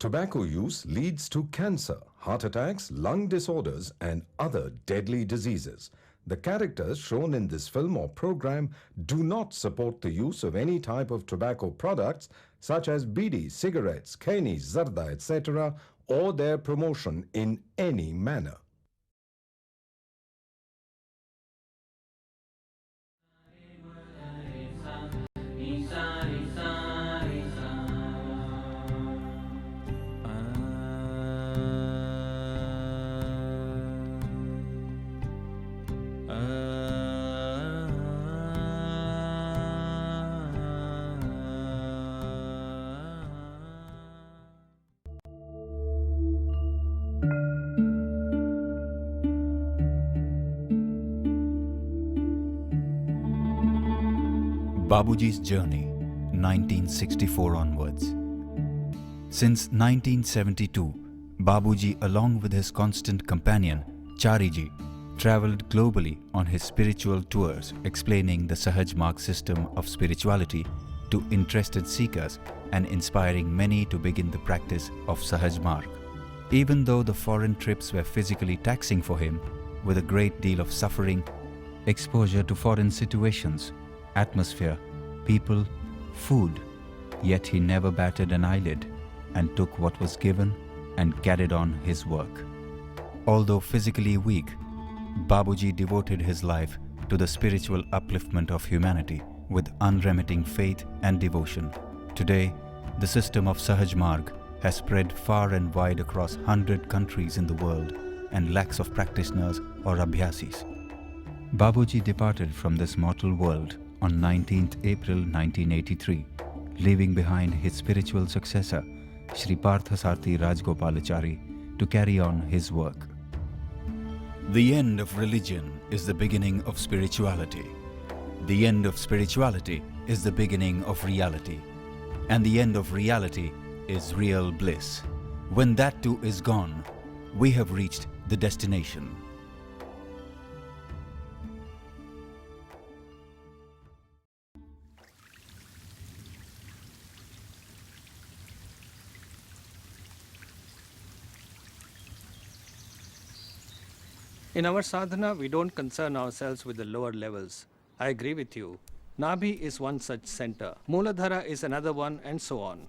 Tobacco use leads to cancer, heart attacks, lung disorders, and other deadly diseases. The characters shown in this film or program do not support the use of any type of tobacco products such as bidi, cigarettes, keni, zarda, etc., or their promotion in any manner. Babuji's journey, 1964 onwards. Since 1972, Babuji, along with his constant companion, Chariji, travelled globally on his spiritual tours explaining the Sahaj Marg system of spirituality to interested seekers and inspiring many to begin the practice of Sahaj Marg. Even though the foreign trips were physically taxing for him, with a great deal of suffering, exposure to foreign situations, atmosphere, people, food, yet he never batted an eyelid and took what was given and carried on his work. Although physically weak, Babuji devoted his life to the spiritual upliftment of humanity with unremitting faith and devotion. Today, the system of Sahaj Marg has spread far and wide across 100 countries in the world and lakhs of practitioners or abhyasis. Babuji departed from this mortal world on 19th April 1983, leaving behind his spiritual successor, Shri Parthasarthi Rajgopalachari, to carry on his work. The end of religion is the beginning of spirituality. The end of spirituality is the beginning of reality. And the end of reality is real bliss. When that too is gone, we have reached the destination. In our sadhana, we don't concern ourselves with the lower levels. I agree with you. Nabhi is one such center. Mooladhara is another one, and so on.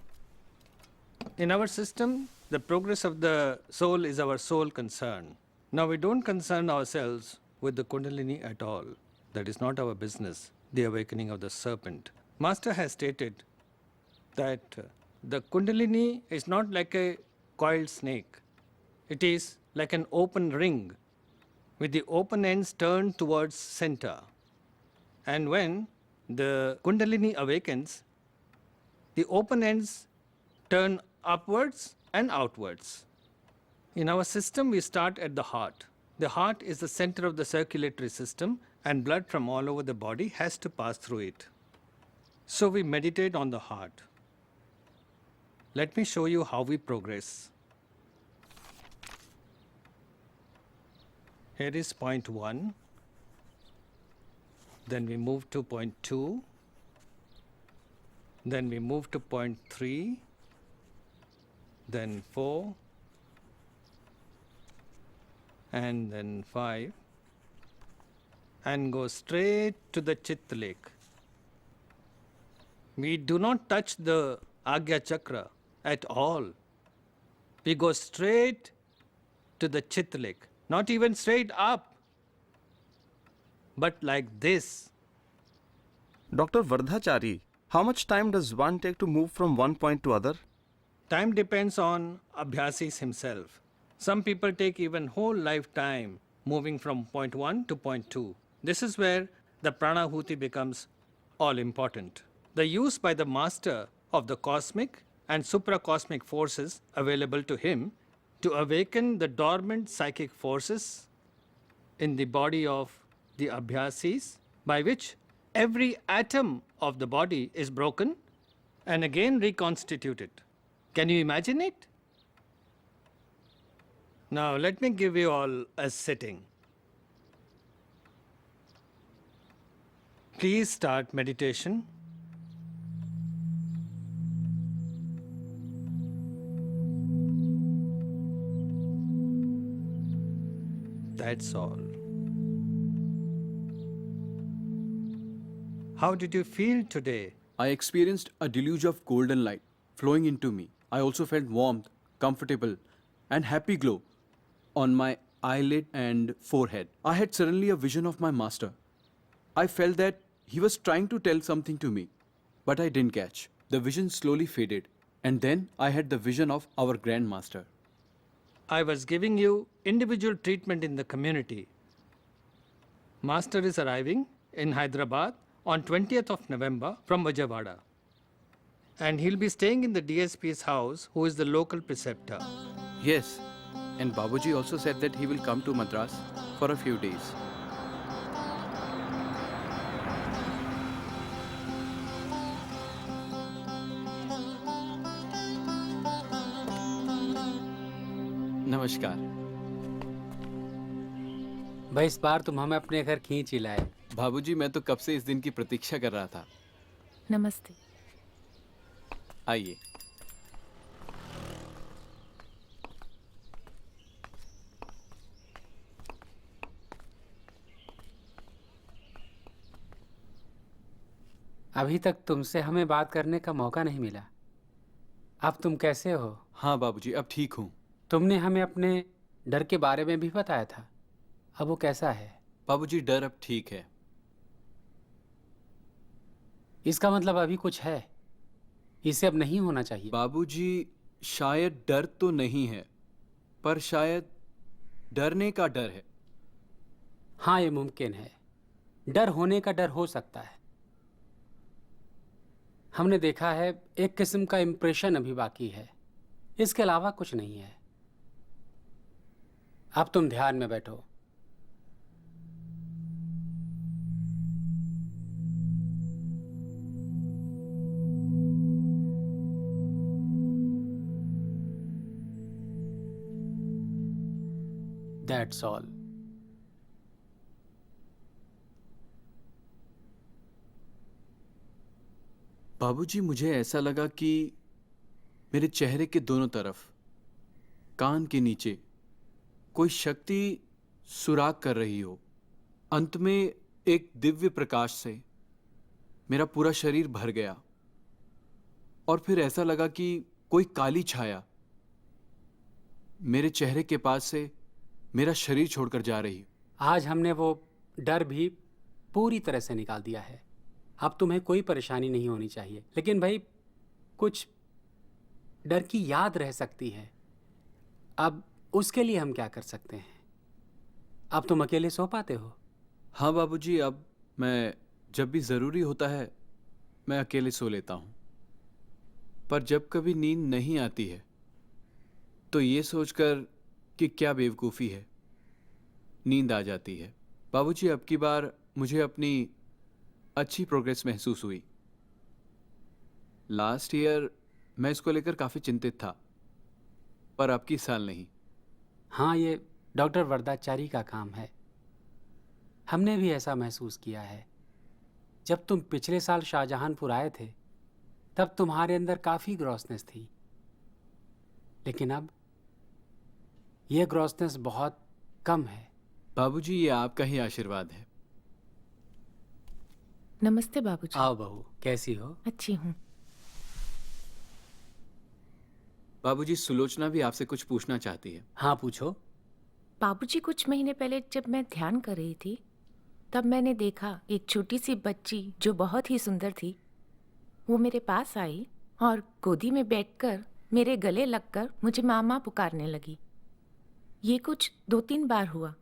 In our system, the progress of the soul is our sole concern. Now, we don't concern ourselves with the Kundalini at all. That is not our business, the awakening of the serpent. Master has stated that the Kundalini is not like a coiled snake. It is like an open ring with the open ends turned towards center. And when the Kundalini awakens, the open ends turn upwards and outwards. In our system, we start at the heart. The heart is the center of the circulatory system, and blood from all over the body has to pass through it. So we meditate on the heart. Let me show you how we progress. Here is point 1. Then we move to point 2. Then we move to point 3. Then 4. And then 5. And go straight to the Chitta Lake. We do not touch the Agya Chakra at all. We go straight to the Chitta Lake. Not even straight up, but like this. Dr. Vardhachari, how much time does one take to move from one point to other? Time depends on Abhyasis himself. Some people take even whole lifetime moving from point 1 to point 2. This is where the Pranahuti becomes all important. The use by the master of the cosmic and supracosmic forces available to him to awaken the dormant psychic forces in the body of the Abhyasis, by which every atom of the body is broken and again reconstituted. Can you imagine it? Now let me give you all a setting. Please start meditation. That's all. How did you feel today? I experienced a deluge of golden light flowing into me. I also felt warmth, comfortable, and happy glow on my eyelid and forehead. I had suddenly a vision of my master. I felt that he was trying to tell something to me, but I didn't catch. The vision slowly faded, and then I had the vision of our Grandmaster. I was giving you individual treatment in the community. Master is arriving in Hyderabad on 20th of November from Vijayawada. And he'll be staying in the DSP's house, who is the local preceptor. Yes, and Babuji also said that he will come to Madras for a few days. नमस्कार। भाई इस बार तुम हमें अपने घर खींच ही लाए। बाबूजी, मैं तो कब से इस दिन की प्रतीक्षा कर रहा था। नमस्ते। आइए। अभी तक तुमसे हमें बात करने का मौका नहीं मिला। अब तुम कैसे हो? हाँ बाबूजी, अब ठीक हूँ। तुमने हमें अपने डर के बारे में भी बताया था, अब वो कैसा है? बाबूजी, डर अब ठीक है। इसका मतलब अभी कुछ है, इसे अब नहीं होना चाहिए। बाबूजी, शायद डर तो नहीं है, पर शायद डरने का डर है। हाँ, ये मुमकिन है। डर होने का डर हो सकता है। हमने देखा है एक किस्म का इंप्रेशन अभी बाकी है, इसके अलावा कुछ नहीं है। अब तुम ध्यान में बैठो। That's all. बाबूजी, मुझे ऐसा लगा कि मेरे चेहरे के दोनों तरफ, कान के नीचे कोई शक्ति सुराग कर रही हो। अंत में एक दिव्य प्रकाश से मेरा पूरा शरीर भर गया और फिर ऐसा लगा कि कोई काली छाया मेरे चेहरे के पास से मेरा शरीर छोड़कर जा रही। आज हमने वो डर भी पूरी तरह से निकाल दिया है। अब तुम्हें कोई परेशानी नहीं होनी चाहिए। लेकिन भाई, कुछ डर की याद रह सकती है। अब उसके लिए हम क्या कर सकते हैं? अब तुम अकेले सो पाते हो? हाँ बाबूजी, अब मैं जब भी ज़रूरी होता है मैं अकेले सो लेता हूँ, पर जब कभी नींद नहीं आती है तो ये सोचकर कि क्या बेवकूफ़ी है, नींद आ जाती है। बाबूजी, अब की बार मुझे अपनी अच्छी प्रोग्रेस महसूस हुई। लास्ट ईयर मैं इसको लेकर काफ़ी चिंतित था, पर अब की साल नहीं। हाँ, ये डॉक्टर वरदाचारी का काम है। हमने भी ऐसा महसूस किया है। जब तुम पिछले साल शाहजहानपुर आए थे तब तुम्हारे अंदर काफ़ी ग्रॉसनेस थी, लेकिन अब ये ग्रॉसनेस बहुत कम है। बाबूजी, ये आपका ही आशीर्वाद है। नमस्ते बाबूजी। आओ बहू, कैसी हो? अच्छी हूँ। बाबूजी, सुलोचना भी आपसे कुछ पूछना चाहती है। हाँ, पूछो। बाबूजी, कुछ महीने पहले जब मैं ध्यान कर रही थी तब मैंने देखा एक छोटी सी बच्ची जो बहुत ही सुंदर थी, वो मेरे पास आई और गोदी में बैठकर मेरे गले लगकर मुझे मामा पुकारने लगी। ये कुछ 2-3 बार हुआ।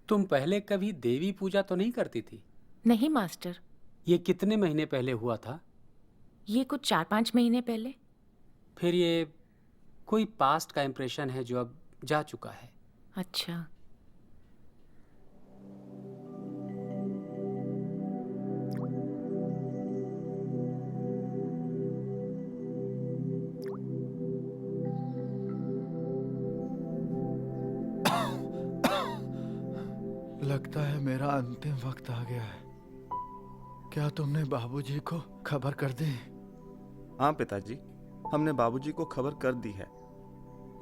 तुम पहले कभी देवी पूजा तो नहीं करती थी? नहीं मास्टर। ये कितने महीने पहले हुआ था? ये कुछ 4-5 महीने पहले। फिर ये कोई पास्ट का इम्प्रेशन है जो अब जा चुका है। अच्छा। लगता है मेरा अंतिम वक्त आ गया है। क्या तुमने बाबूजी को खबर कर दी? हाँ पिताजी, हमने बाबूजी को खबर कर दी है,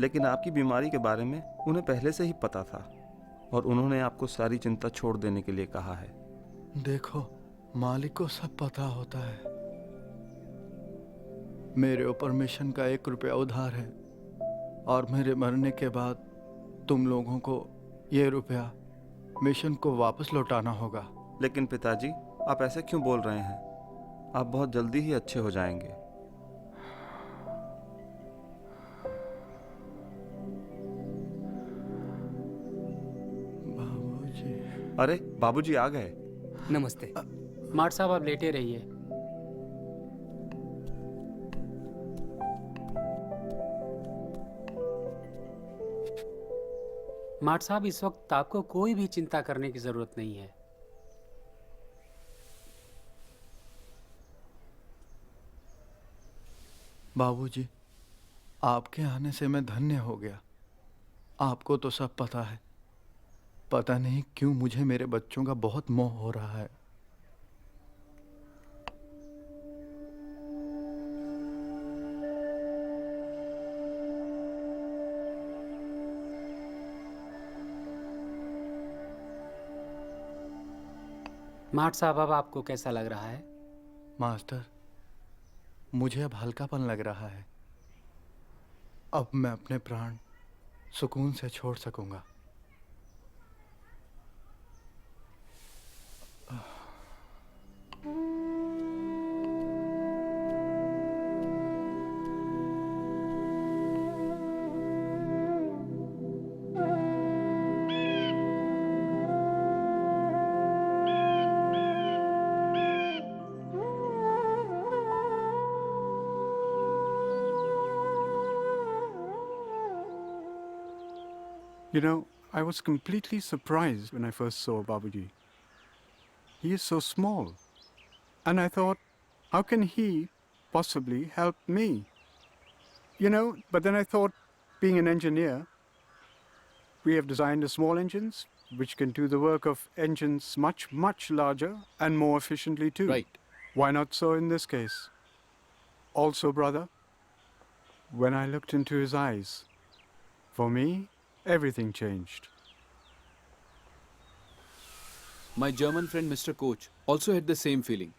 लेकिन आपकी बीमारी के बारे में उन्हें पहले से ही पता था। और उन्होंने आपको सारी चिंता छोड़ देने के लिए कहा है। देखो, मालिक को सब पता होता है। मेरे ऊपर मिशन का 1 रुपया उधार है और मेरे मरने के बाद तुम लोगों को ये रुपया मिशन को वापस लौटाना होगा। लेकिन पिताजी, आप ऐसे क्यों बोल रहे हैं? आप बहुत जल्दी ही अच्छे हो जाएंगे। बाबूजी। अरे बाबूजी आ गए। नमस्ते। मार्ट साहब आप लेटे रहिए। मार्ट साहब, इस वक्त आपको कोई भी चिंता करने की जरूरत नहीं है। बाबूजी, आपके आने से मैं धन्य हो गया। आपको तो सब पता है। पता नहीं क्यों मुझे मेरे बच्चों का बहुत मोह हो रहा है। मार्ट साहब, अब आपको कैसा लग रहा है? मास्टर, मुझे अब हल्कापन लग रहा है। अब मैं अपने प्राण सुकून से छोड़ सकूंगा। You know, I was completely surprised when I first saw Babuji. He is so small. And I thought, how can he possibly help me? You know, but then I thought, being an engineer, we have designed the small engines, which can do the work of engines much, much larger and more efficiently too. Right. Why not so in this case? Also, brother, when I looked into his eyes, for me, everything changed. My German friend Mr. Coach also had the same feeling.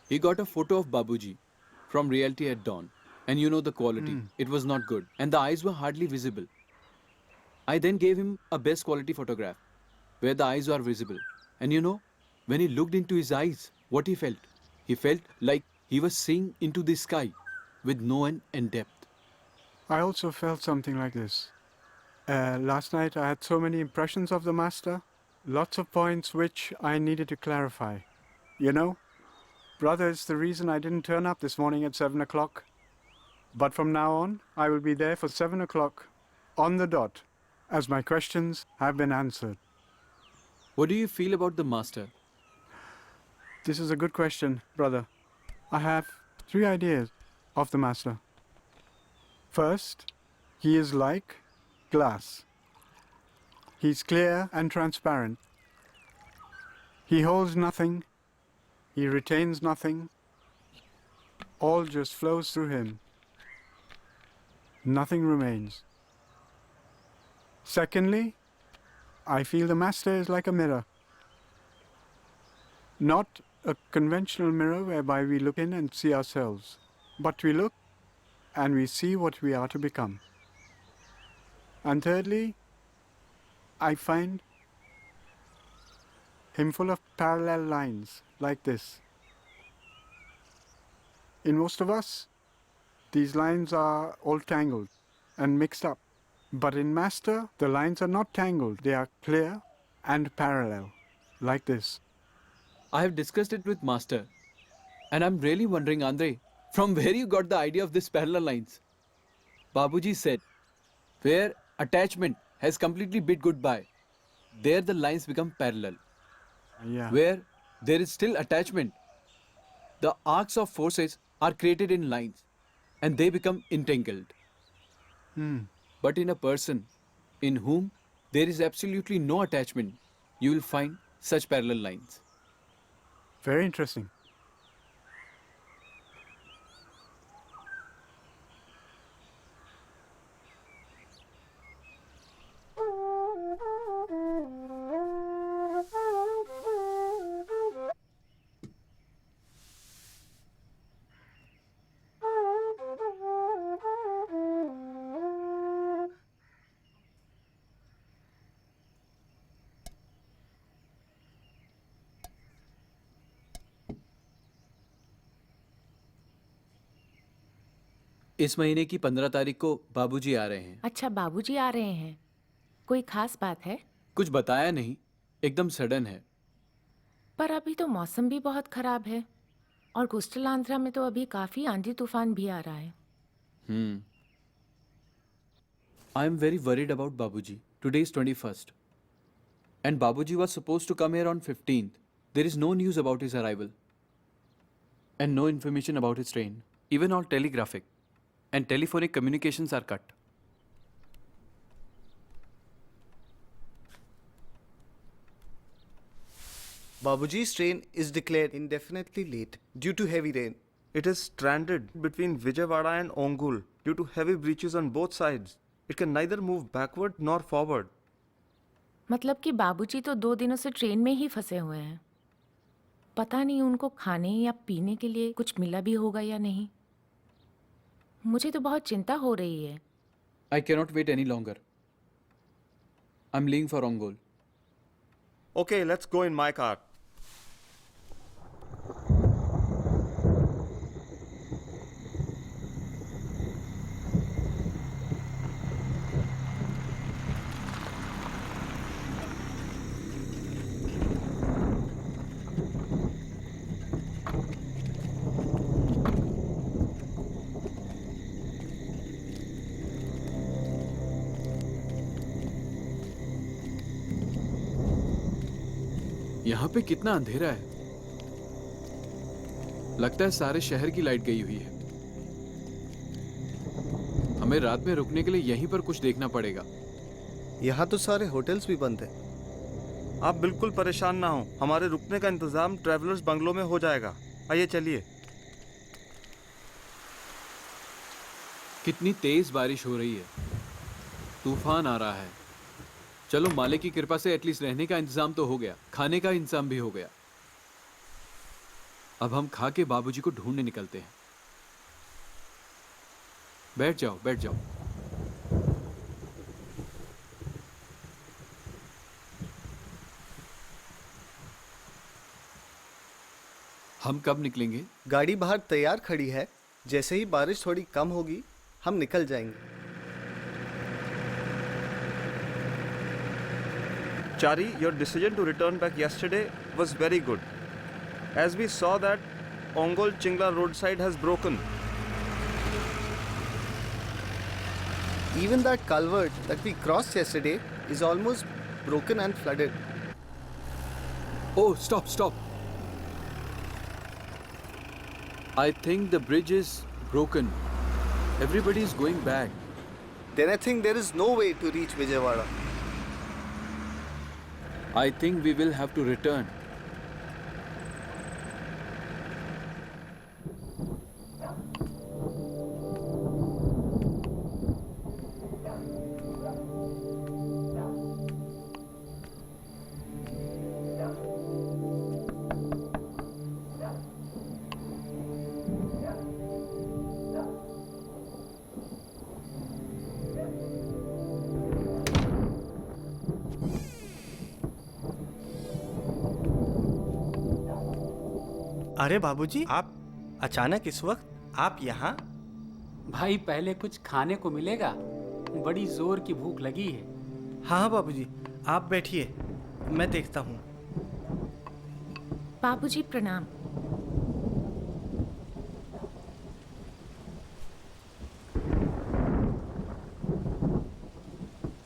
He got a photo of Babuji from Reality at Dawn, and you know the quality. It was not good, and the eyes were hardly visible. I then gave him a best quality photograph where the eyes are visible. And you know, when he looked into his eyes, what he felt? He felt like he was seeing into the sky with no end and depth. I also felt something like this. Last night I had so many impressions of the master, lots of points which I needed to clarify. You know, brother, it's the reason I didn't turn up this morning at 7 o'clock. But from now on, I will be there for 7 o'clock on the dot, as my questions have been answered. What do you feel about the master? This is a good question, brother. I have 3 ideas of the master. First, he is like glass. He's clear and transparent. He holds nothing. He retains nothing. All just flows through him. Nothing remains. Secondly, I feel the master is like a mirror. Not a conventional mirror whereby we look in and see ourselves, but we look and we see what we are to become. And thirdly, I find him full of parallel lines like this. In most of us, these lines are all tangled and mixed up. But in Master, the lines are not tangled. They are clear and parallel, like this. I have discussed it with Master, and I'm really wondering, Andre, from where you got the idea of these parallel lines? Babuji said, where attachment has completely bid goodbye, there the lines become parallel. Yeah. Where there is still attachment, the arcs of forces are created in lines, and they become entangled. But in a person in whom there is absolutely no attachment, you will find such parallel lines. Very interesting. इस महीने की 15 तारीख को बाबूजी आ रहे हैं। अच्छा, बाबूजी आ रहे हैं। कोई खास बात है? कुछ बताया नहीं, एकदम सडन है। पर अभी तो मौसम भी बहुत खराब है और कोस्टल आंध्रा में तो अभी काफी आंधी तूफान भी आ रहा है। I am very worried about Babuji. Today is 21st. And Babuji was supposed to come here on 15th. There is no news about his arrival. And no information about his train. Even all telegraphic and telephonic communications are cut. Babuji's train is declared indefinitely late due to heavy rain. It is stranded between Vijayawada and Ongul due to heavy breaches on both sides. It can neither move backward nor forward. मतलब कि बाबूजी तो 2 दिनों से train में ही फंसे हुए हैं। पता नहीं उनको खाने या पीने के लिए कुछ मिला भी होगा या नहीं। मुझे तो बहुत चिंता हो रही है। I cannot wait any longer. I'm leaving for Ongol. Okay, let's go in my car. यहाँ पे कितना अंधेरा है। लगता है सारे शहर की लाइट गई हुई है। हमें रात में रुकने के लिए यहीं पर कुछ देखना पड़ेगा। यहाँ तो सारे होटल्स भी बंद हैं। आप बिल्कुल परेशान ना हो, हमारे रुकने का इंतजाम ट्रैवलर्स बंगलो में हो जाएगा। आइए चलिए। कितनी तेज बारिश हो रही है, तूफान आ रहा है। चलो, मालिक की कृपा से एटलीस्ट रहने का इंतजाम तो हो गया, खाने का इंतजाम भी हो गया। अब हम खा के बाबूजी को ढूंढने निकलते हैं। बैठ जाओ, बैठ जाओ। हम कब निकलेंगे? गाड़ी बाहर तैयार खड़ी है। जैसे ही बारिश थोड़ी कम होगी हम निकल जाएंगे। Chari, your decision to return back yesterday was very good. As we saw that Ongol Chingla roadside has broken. Even that culvert that we crossed yesterday is almost broken and flooded. Oh, stop, stop. I think the bridge is broken. Everybody is going back. Then I think there is no way to reach Vijayawada. I think we will have to return. अरे बाबूजी, आप अचानक इस वक्त आप यहाँ? भाई, पहले कुछ खाने को मिलेगा, बड़ी जोर की भूख लगी है। हाँ बाबूजी, आप बैठिए, मैं देखता हूँ। बाबूजी प्रणाम।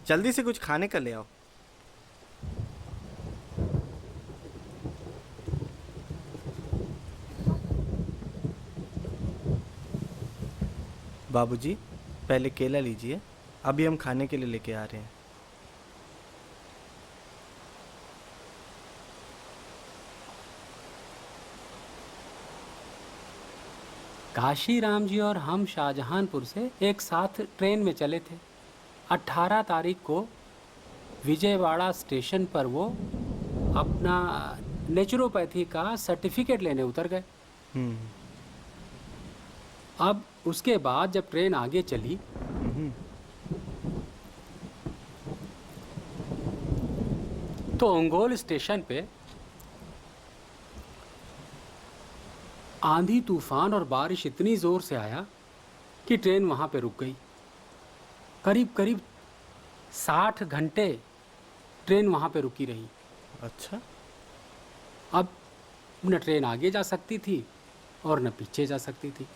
जल्दी से कुछ खाने का ले आओ। बाबूजी, पहले केला लीजिए, अभी हम खाने के लिए लेके आ रहे हैं। काशी राम जी और हम शाहजहांपुर से एक साथ ट्रेन में चले थे। 18 तारीख को विजयवाड़ा स्टेशन पर वो अपना नेचुरोपैथी का सर्टिफिकेट लेने उतर गए। अब उसके बाद जब ट्रेन आगे चली तो ओंगोल स्टेशन पे आंधी तूफान और बारिश इतनी जोर से आया कि ट्रेन वहाँ पे रुक गई। करीब करीब 60 घंटे ट्रेन वहाँ पे रुकी रही। अच्छा। अब न ट्रेन आगे जा सकती थी और न पीछे जा सकती थी।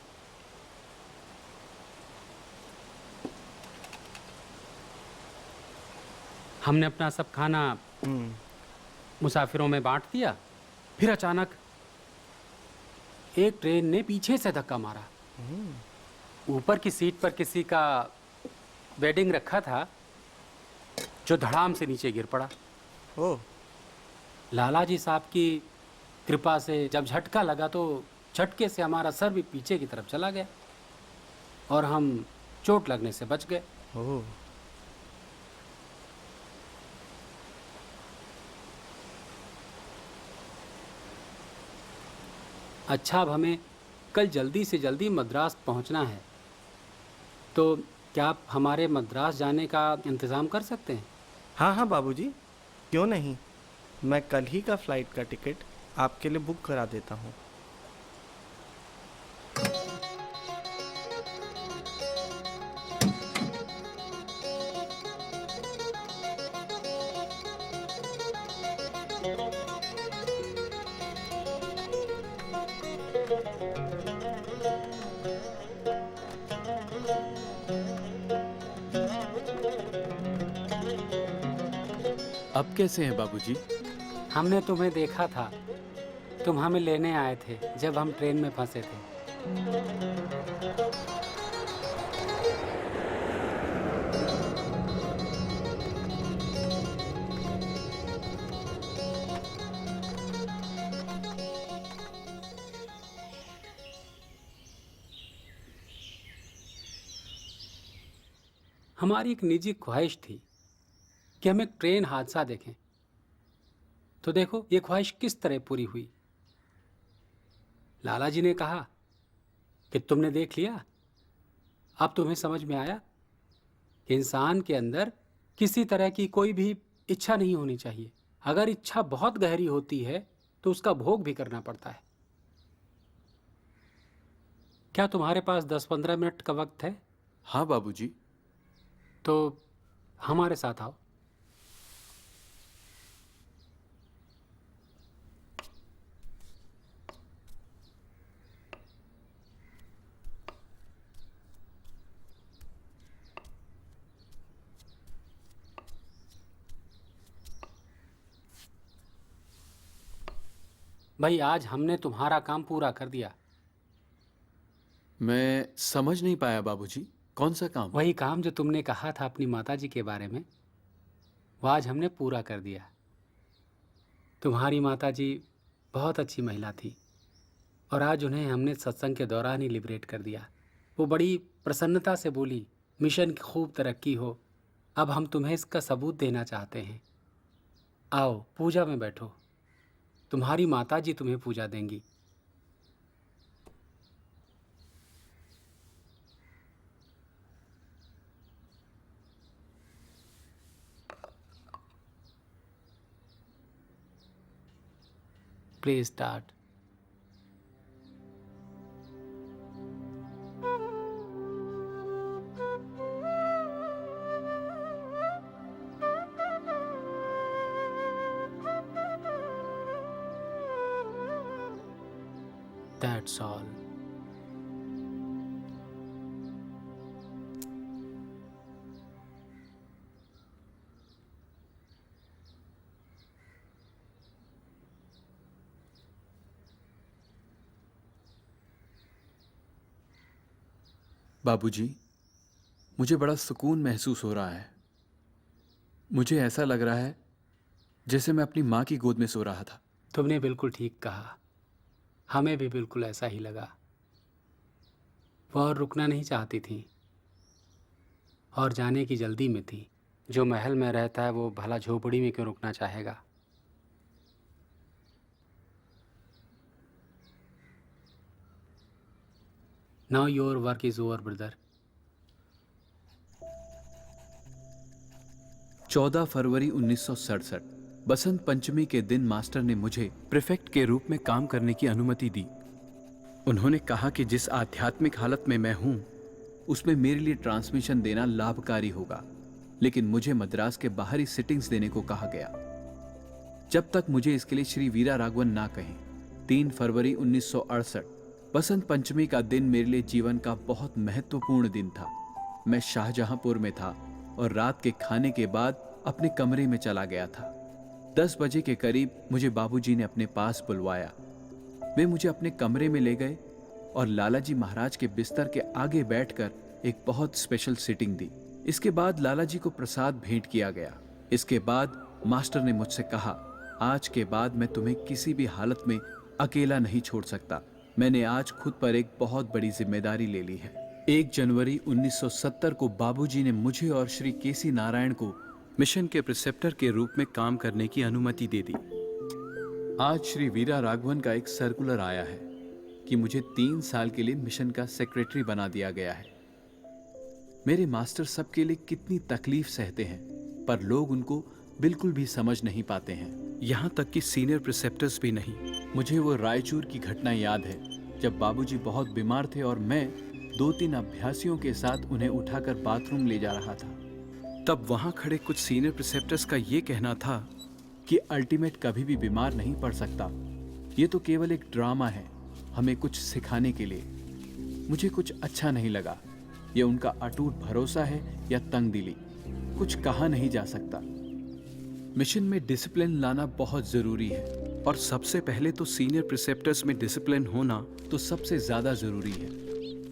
हमने अपना सब खाना मुसाफिरों में बांट दिया। फिर अचानक एक ट्रेन ने पीछे से धक्का मारा। ऊपर की सीट पर किसी का बेडिंग रखा था जो धड़ाम से नीचे गिर पड़ा। ओह। लाला जी साहब की कृपा से जब झटका लगा तो झटके से हमारा सर भी पीछे की तरफ चला गया और हम चोट लगने से बच गए। ओह। अच्छा, अब हमें कल जल्दी से जल्दी मद्रास पहुंचना है, तो क्या आप हमारे मद्रास जाने का इंतज़ाम कर सकते हैं? हाँ हाँ बाबूजी, क्यों नहीं। मैं कल ही का फ्लाइट का टिकट आपके लिए बुक करा देता हूँ। अब कैसे हैं बाबूजी? हमने तुम्हें देखा था, तुम हमें लेने आए थे जब हम ट्रेन में फंसे थे। हमारी एक निजी ख्वाहिश थी कि हम एक ट्रेन हादसा देखें। तो देखो ये ख्वाहिश किस तरह पूरी हुई। लाला जी ने कहा कि तुमने देख लिया, अब तुम्हें समझ में आया कि इंसान के अंदर किसी तरह की कोई भी इच्छा नहीं होनी चाहिए। अगर इच्छा बहुत गहरी होती है तो उसका भोग भी करना पड़ता है। क्या तुम्हारे पास 10-15 मिनट का वक्त है? हाँ बाबूजी। तो हमारे साथ आओ। भाई, आज हमने तुम्हारा काम पूरा कर दिया। मैं समझ नहीं पाया बाबूजी, कौन सा काम? वही काम जो तुमने कहा था अपनी माताजी के बारे में, वो आज हमने पूरा कर दिया। तुम्हारी माताजी बहुत अच्छी महिला थी और आज उन्हें हमने सत्संग के दौरान ही लिबरेट कर दिया। वो बड़ी प्रसन्नता से बोली, मिशन की खूब तरक्की हो। अब हम तुम्हें इसका सबूत देना चाहते हैं। आओ पूजा में बैठो, तुम्हारी माताजी तुम्हें पूजा देंगी। Please start. That's all. बाबूजी, मुझे बड़ा सुकून महसूस हो रहा है। मुझे ऐसा लग रहा है जैसे मैं अपनी माँ की गोद में सो रहा था। तुमने बिल्कुल ठीक कहा, हमें भी बिल्कुल ऐसा ही लगा। वो और रुकना नहीं चाहती थी और जाने की जल्दी में थी। जो महल में रहता है वो भला झोपड़ी में क्यों रुकना चाहेगा। Now your work is over, brother. 14 फरवरी 1967 बसंत पंचमी के दिन मास्टर ने मुझे प्रीफेक्ट के रूप में काम करने की अनुमति दी। उन्होंने कहा कि जिस आध्यात्मिक हालत में मैं हूं उसमें मेरे लिए ट्रांसमिशन देना लाभकारी होगा, लेकिन मुझे मद्रास के बाहरी सिटिंग्स देने को कहा गया जब तक मुझे इसके लिए श्री वीरा राघवन ना कहें। 3 फरवरी 1968 बसंत पंचमी का दिन मेरे लिए जीवन का बहुत महत्वपूर्ण दिन था। मैं शाहजहांपुर में था और रात के खाने के बाद अपने कमरे में चला गया था। 10 बजे के करीब मुझे बाबूजी ने अपने पास बुलवाया। वे मुझे अपने कमरे में ले गए और लालाजी महाराज के बिस्तर के आगे बैठकर एक बहुत स्पेशल सिटिंग दी। इसके बाद लालाजी को प्रसाद भेंट किया गया। इसके बाद मास्टर ने मुझसे कहा, आज के बाद मैं तुम्हें किसी भी हालत में अकेला नहीं छोड़ सकता। मैंने आज खुद पर एक बहुत बड़ी जिम्मेदारी ले ली है। 1 जनवरी 1970 को बाबूजी ने मुझे और श्री केसी नारायण को मिशन के प्रिसेप्टर के रूप में काम करने की अनुमति दे दी। आज श्री वीरा राघवन का एक सर्कुलर आया है कि मुझे 3 साल के लिए मिशन का सेक्रेटरी बना दिया गया है। मेरे मास्टर सबके लिए कितनी तकलीफ सहते हैं, पर लोग उनको बिल्कुल भी समझ नहीं पाते हैं, यहाँ तक कि सीनियर प्रिसेप्टर्स भी नहीं। मुझे वो रायचूर की घटना याद है जब बाबूजी बहुत बीमार थे और मैं 2-3 अभ्यासियों के साथ उन्हें उठाकर बाथरूम ले जा रहा था। तब वहाँ खड़े कुछ सीनियर प्रिसेप्टर्स का ये कहना था कि अल्टीमेट कभी भी बीमार नहीं पड़ सकता, ये तो केवल एक ड्रामा है, हमें कुछ सिखाने के लिए। मुझे कुछ अच्छा नहीं लगा। ये उनका अटूट भरोसा है या तंगदिली, कुछ कहा नहीं जा सकता। मिशन में डिसिप्लिन लाना बहुत जरूरी है और सबसे पहले तो सीनियर प्रिसेप्टर्स में डिसिप्लिन होना तो सबसे ज्यादा जरूरी है।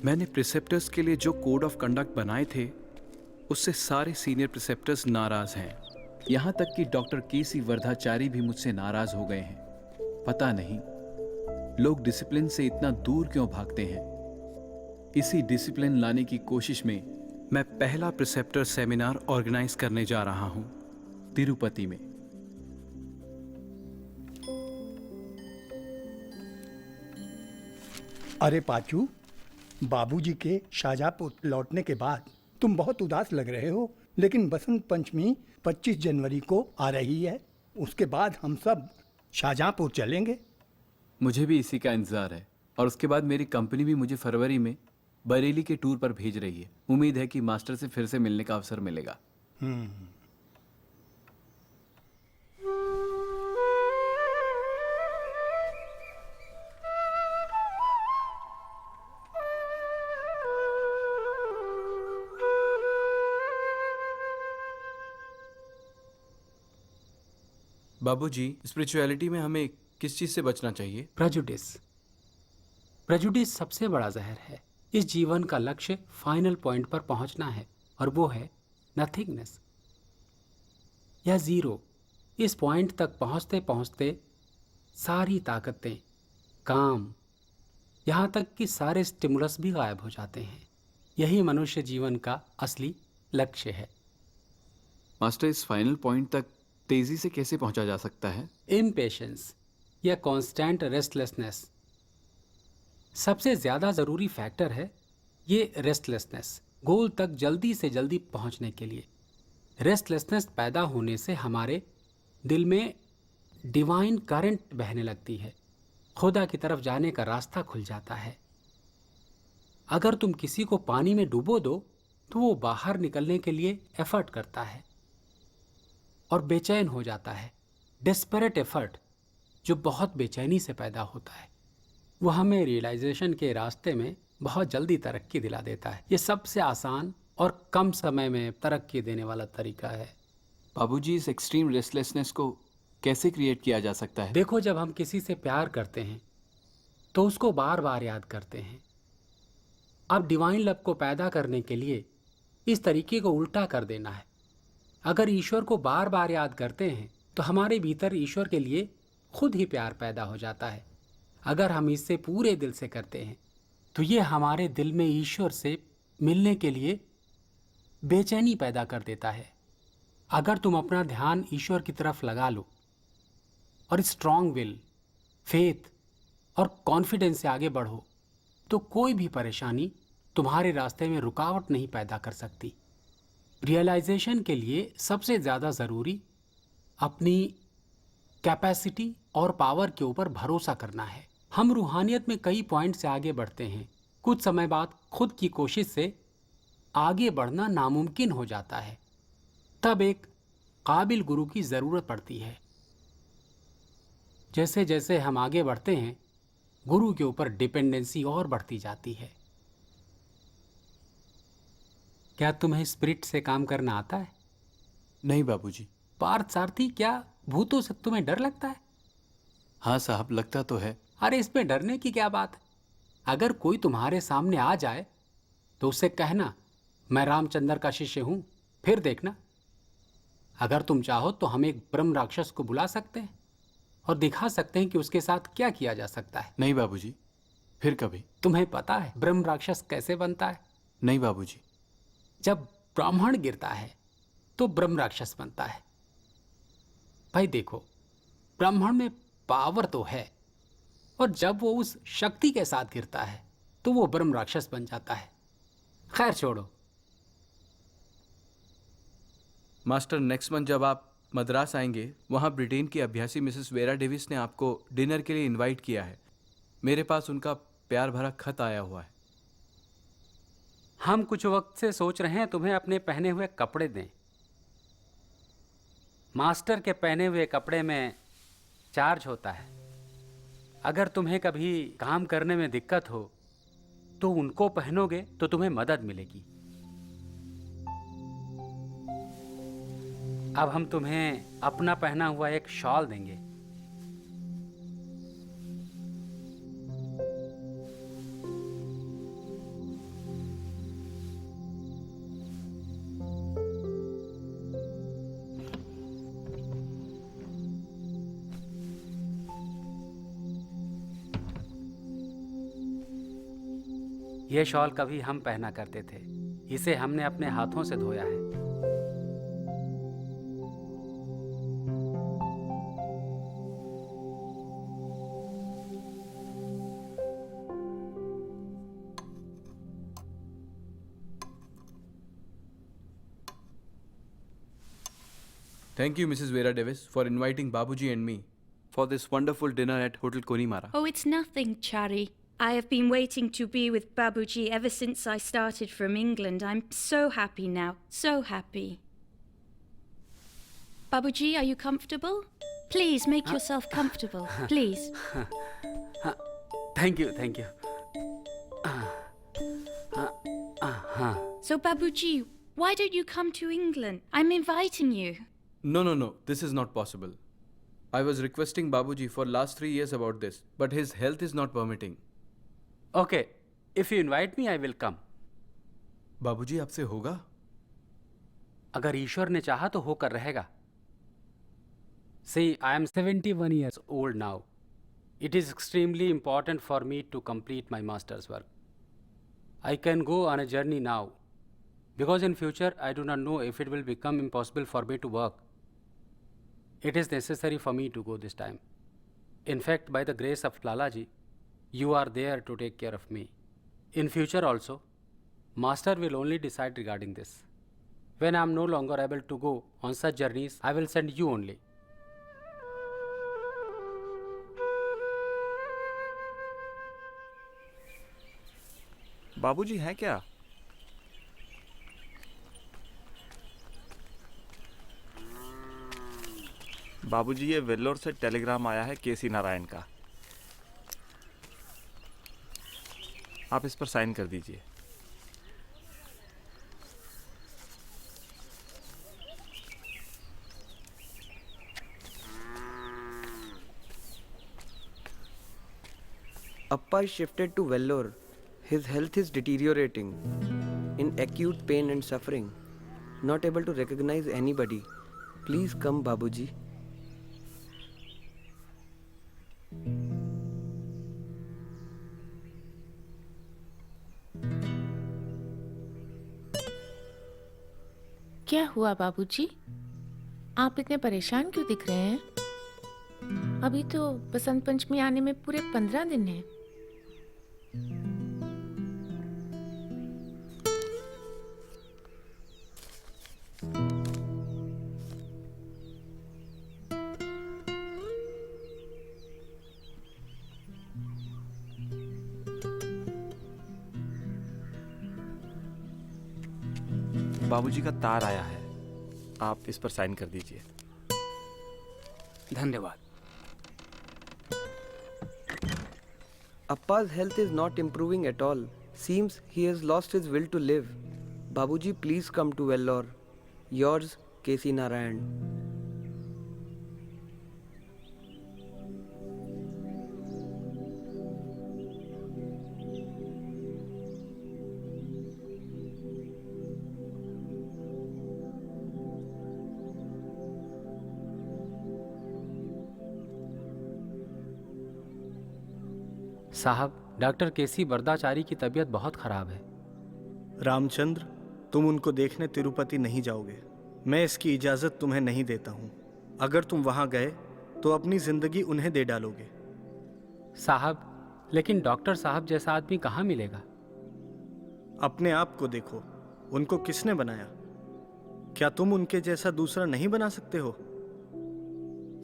मैंने प्रिसेप्टर्स के लिए जो कोड ऑफ कंडक्ट बनाए थे उससे सारे सीनियर प्रिसेप्टर्स नाराज हैं। यहाँ तक कि डॉक्टर केसी वर्धाचारी भी मुझसे नाराज हो गए हैं। पता नहीं लोग डिसिप्लिन से इतना दूर क्यों भागते हैं। इसी डिसिप्लिन लाने की कोशिश में मैं पहला प्रिसेप्टर सेमिनार ऑर्गेनाइज करने जा रहा हूं तिरुपति में। अरे पाचू, बाबूजी के शाहजहांपुर लौटने के बाद तुम बहुत उदास लग रहे हो, लेकिन बसंत पंचमी 25 जनवरी को आ रही है। उसके बाद हम सब शाहजहांपुर चलेंगे। मुझे भी इसी का इंतजार है और उसके बाद मेरी कंपनी भी मुझे फरवरी में बरेली के टूर पर भेज रही है। उम्मीद है कि मास्टर से फिर से मिलने का अवसर मिलेगा। बाबूजी, स्पिरिचुअलिटी में हमें किस चीज से बचना चाहिए? प्रेजुडिस सबसे बड़ा जहर है। इस जीवन का लक्ष्य फाइनल पॉइंट पर पहुंचना है और वो है नथिंगनेस या जीरो। इस पॉइंट तक पहुंचते पहुंचते सारी ताकतें, काम, यहाँ तक कि सारे स्टिमुलस भी गायब हो जाते हैं। यही मनुष्य जीवन का असली लक्ष्य है। मास्टर, इस फाइनल पॉइंट तक तेजी से कैसे पहुंचा जा सकता है? इम्पेशेंस या कांस्टेंट रेस्टलेसनेस सबसे ज़्यादा ज़रूरी फैक्टर है। ये रेस्टलेसनेस गोल तक जल्दी से जल्दी पहुंचने के लिए। रेस्टलेसनेस पैदा होने से हमारे दिल में डिवाइन करंट बहने लगती है, खुदा की तरफ जाने का रास्ता खुल जाता है। अगर तुम किसी को पानी में डुबो दो तो वो बाहर निकलने के लिए एफर्ट करता है और बेचैन हो जाता है। डेस्परेट एफर्ट जो बहुत बेचैनी से पैदा होता है, वो हमें रियलाइजेशन के रास्ते में बहुत जल्दी तरक्की दिला देता है। ये सबसे आसान और कम समय में तरक्की देने वाला तरीका है। बाबूजी, इस एक्सट्रीम रेस्टलेसनेस को कैसे क्रिएट किया जा सकता है? देखो, जब हम किसी से प्यार करते हैं तो उसको बार बार याद करते हैं। अब डिवाइन लव को पैदा करने के लिए इस तरीके को उल्टा कर देना है। अगर ईश्वर को बार बार याद करते हैं तो हमारे भीतर ईश्वर के लिए खुद ही प्यार पैदा हो जाता है। अगर हम इससे पूरे दिल से करते हैं तो ये हमारे दिल में ईश्वर से मिलने के लिए बेचैनी पैदा कर देता है। अगर तुम अपना ध्यान ईश्वर की तरफ लगा लो और स्ट्रॉन्ग विल, फेथ और कॉन्फिडेंस से आगे बढ़ो तो कोई भी परेशानी तुम्हारे रास्ते में रुकावट नहीं पैदा कर सकती। रियलाइजेशन के लिए सबसे ज़्यादा ज़रूरी अपनी कैपेसिटी और पावर के ऊपर भरोसा करना है। हम रूहानियत में कई पॉइंट से आगे बढ़ते हैं। कुछ समय बाद खुद की कोशिश से आगे बढ़ना नामुमकिन हो जाता है। तब एक काबिल गुरु की ज़रूरत पड़ती है। जैसे जैसे हम आगे बढ़ते हैं, गुरु के ऊपर डिपेंडेंसी और बढ़ती जाती है। क्या तुम्हें स्पिरिट से काम करना आता है? नहीं बाबूजी। पार्थ सारथी, क्या भूतों से तुम्हें डर लगता है? हाँ साहब, लगता तो है। अरे इसमें डरने की क्या बात है? अगर कोई तुम्हारे सामने आ जाए तो उससे कहना, मैं रामचंद्र का शिष्य हूं, फिर देखना। अगर तुम चाहो तो हम एक ब्रह्म राक्षस को बुला सकते हैं और दिखा सकते हैं कि उसके साथ क्या किया जा सकता है। नहीं बाबूजी, फिर कभी। तुम्हें पता है ब्रह्म राक्षस कैसे बनता है? नहीं बाबूजी। जब ब्राह्मण गिरता है तो ब्रह्म राक्षस बनता है। भाई देखो, ब्राह्मण में पावर तो है, और जब वो उस शक्ति के साथ गिरता है तो वो ब्रह्म राक्षस बन जाता है। खैर छोड़ो। मास्टर, नेक्स्ट मंथ जब आप मद्रास आएंगे, वहाँ ब्रिटेन की अभ्यासी मिसेस वेरा डेविस ने आपको डिनर के लिए इनवाइट किया है। मेरे पास उनका प्यार भरा खत आया हुआ है। हम कुछ वक्त से सोच रहे हैं तुम्हें अपने पहने हुए कपड़े दें। मास्टर के पहने हुए कपड़े में चार्ज होता है। अगर तुम्हें कभी काम करने में दिक्कत हो तो उनको पहनोगे तो तुम्हें मदद मिलेगी। अब हम तुम्हें अपना पहना हुआ एक शॉल देंगे। ये शॉल कभी हम पहना करते थे। इसे हमने अपने हाथों से धोया है। Thank you, Mrs. Vera Davis, for inviting Babuji and me for this wonderful dinner at Hotel Konimara. Oh, it's nothing, Chari. I have been waiting to be with Babuji ever since I started from England. I'm so happy now, so happy. Babuji, are you comfortable? Please make yourself comfortable, please. Thank you, thank you. So, Babuji, why don't you come to England? I'm inviting you. No, this is not possible. I was requesting Babuji for last 3 years about this, but his health is not permitting. Okay, if you invite me, I will come. बाबूजी, आपसे होगा? अगर ईश्वर ने चाहा तो होकर रहेगा। See, I am 71 years old now. It is extremely important for me to complete my master's work. I can go on a journey now, because in future I do not know if it will become impossible for me to work. It is necessary for me to go this time. In fact, by the grace of Lalaji, you are there to take care of me. In future also, Master will only decide regarding this. When I am no longer able to go on such journeys, I will send you only. बाबूजी हैं क्या? बाबूजी, ये वेल्लोर से Telegram आया है केसी नारायण का। आप इस पर साइन कर दीजिए। Appa is shifted to Vellore. His health is deteriorating. In acute pain and suffering. Not able to recognize anybody. Please come, Babuji. क्या हुआ बाबूजी? आप इतने परेशान क्यों दिख रहे हैं? अभी तो बसंत पंचमी आने में पूरे 15 दिन हैं। बाबूजी का तार आया है, आप इस पर साइन कर दीजिए। धन्यवाद। Appa's health is not improving at all. Seems he has lost his will to live. Babuji, please come to Vellore. Yours, K.C. Narayan. साहब, डॉक्टर केसी बरदाचारी की तबीयत बहुत खराब है। रामचंद्र, तुम उनको देखने तिरुपति नहीं जाओगे। मैं इसकी इजाज़त तुम्हें नहीं देता हूँ। अगर तुम वहाँ गए तो अपनी ज़िंदगी उन्हें दे डालोगे। साहब, लेकिन डॉक्टर साहब जैसा आदमी कहाँ मिलेगा? अपने आप को देखो, उनको किसने बनाया? क्या तुम उनके जैसा दूसरा नहीं बना सकते हो?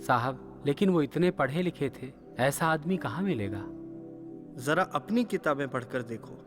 साहब, लेकिन वो इतने पढ़े लिखे थे, ऐसा आदमी कहाँ मिलेगा? जरा अपनी किताबें पढ़कर देखो।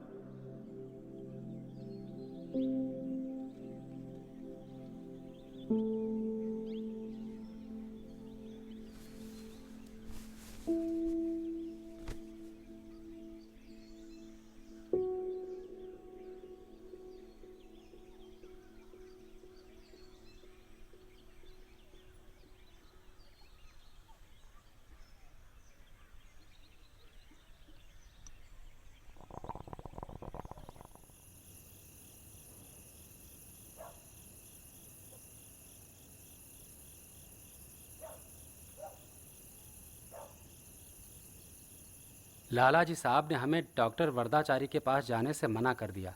लाला जी साहब ने हमें डॉक्टर वरदाचारी के पास जाने से मना कर दिया।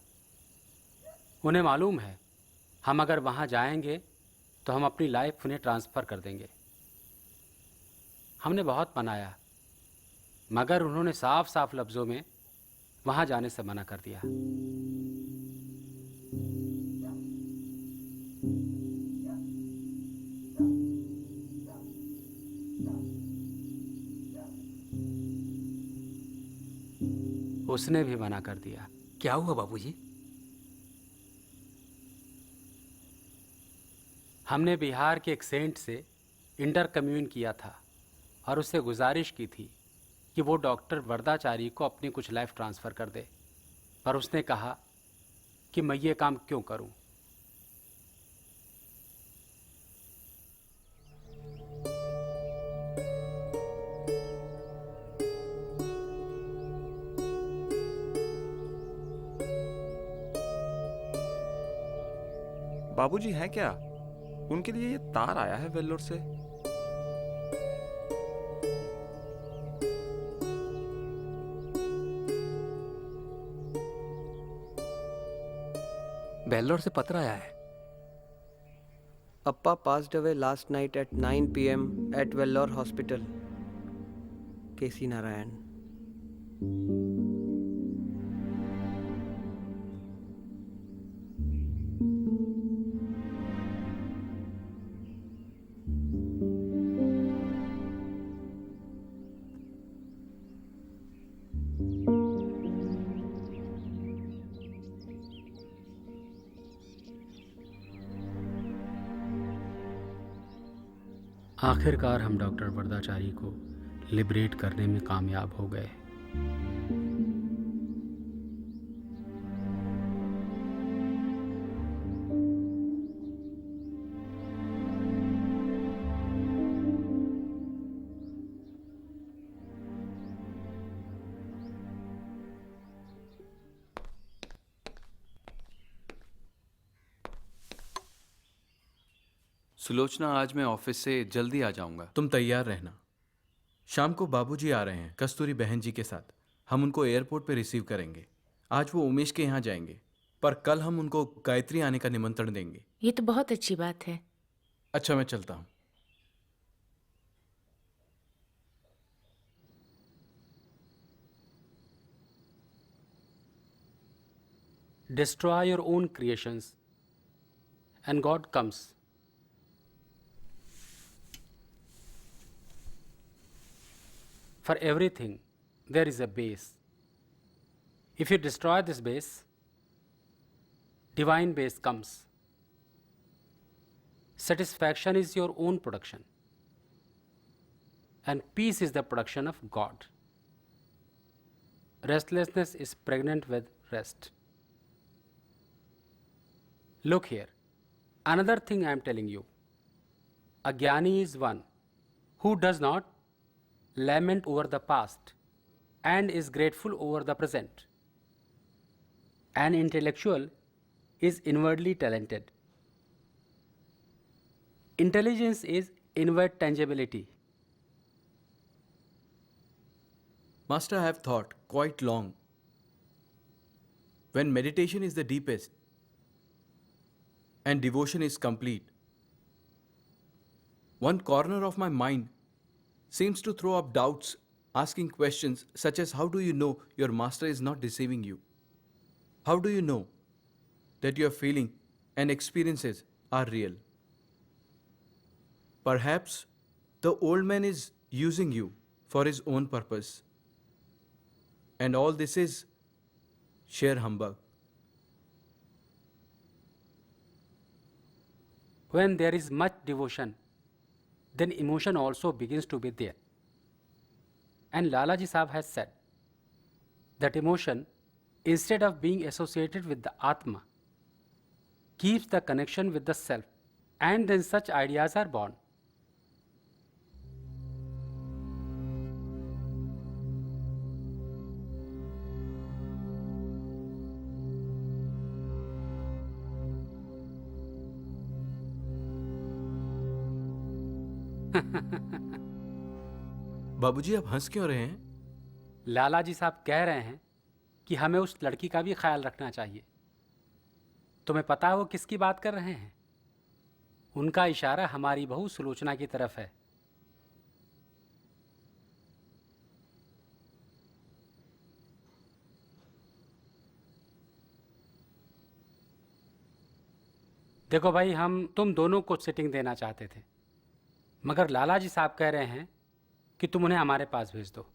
उन्हें मालूम है हम अगर वहाँ जाएंगे तो हम अपनी लाइफ उन्हें ट्रांसफ़र कर देंगे। हमने बहुत मनाया, मगर उन्होंने साफ साफ लफ्ज़ों में वहाँ जाने से मना कर दिया। उसने भी मना कर दिया। क्या हुआ बाबूजी? हमने बिहार के एक सेंट से इंटर कम्यून किया था और उससे गुजारिश की थी कि वो डॉक्टर वरदाचारी को अपनी कुछ लाइफ ट्रांसफ़र कर दे, पर उसने कहा कि मैं ये काम क्यों करूं। बाबूजी हैं क्या? उनके लिए ये तार आया है वेल्लोर से। वेल्लोर से पत्र आया है। Appa passed away last night at 9 p.m. at Vellore Hospital. K.C. Narayan. आखिरकार हम डॉक्टर वरदाचारी को लिबरेट करने में कामयाब हो गए। सुलोचना, आज मैं ऑफिस से जल्दी आ जाऊंगा, तुम तैयार रहना। शाम को बाबूजी आ रहे हैं कस्तूरी बहन जी के साथ। हम उनको एयरपोर्ट पे रिसीव करेंगे। आज वो उमेश के यहाँ जाएंगे, पर कल हम उनको गायत्री आने का निमंत्रण देंगे। ये तो बहुत अच्छी बात है। अच्छा, मैं चलता हूँ। Destroy your own creations and God comes. For everything, there is a base. If you destroy this base, divine base comes. satisfaction is your own production, and peace is the production of God. Restlessness is pregnant with rest. Look here, another thing I am telling you. A jnani is one who does not lament over the past and is grateful over the present. An intellectual is inwardly talented. Intelligence is inward tangibility. Master, I have thought quite long. When meditation is the deepest and devotion is complete, one corner of my mind seems to throw up doubts, asking questions such as, how do you know your master is not deceiving you? How do you know that your feeling and experiences are real? Perhaps the old man is using you for his own purpose. And all this is sheer humbug. When there is much devotion, then emotion also begins to be there. And Lalaji Sahab has said that emotion, instead of being associated with the Atma, keeps the connection with the self, and then such ideas are born. बाबूजी, आप हंस क्यों रहे हैं? लाला जी साहब कह रहे हैं कि हमें उस लड़की का भी ख्याल रखना चाहिए। तुम्हें पता है वो किसकी बात कर रहे हैं? उनका इशारा हमारी बहू सुलोचना की तरफ है। देखो भाई, हम तुम दोनों को सिटिंग देना चाहते थे, मगर लाला जी साहब कह रहे हैं कि तुम उन्हें हमारे पास भेज दो।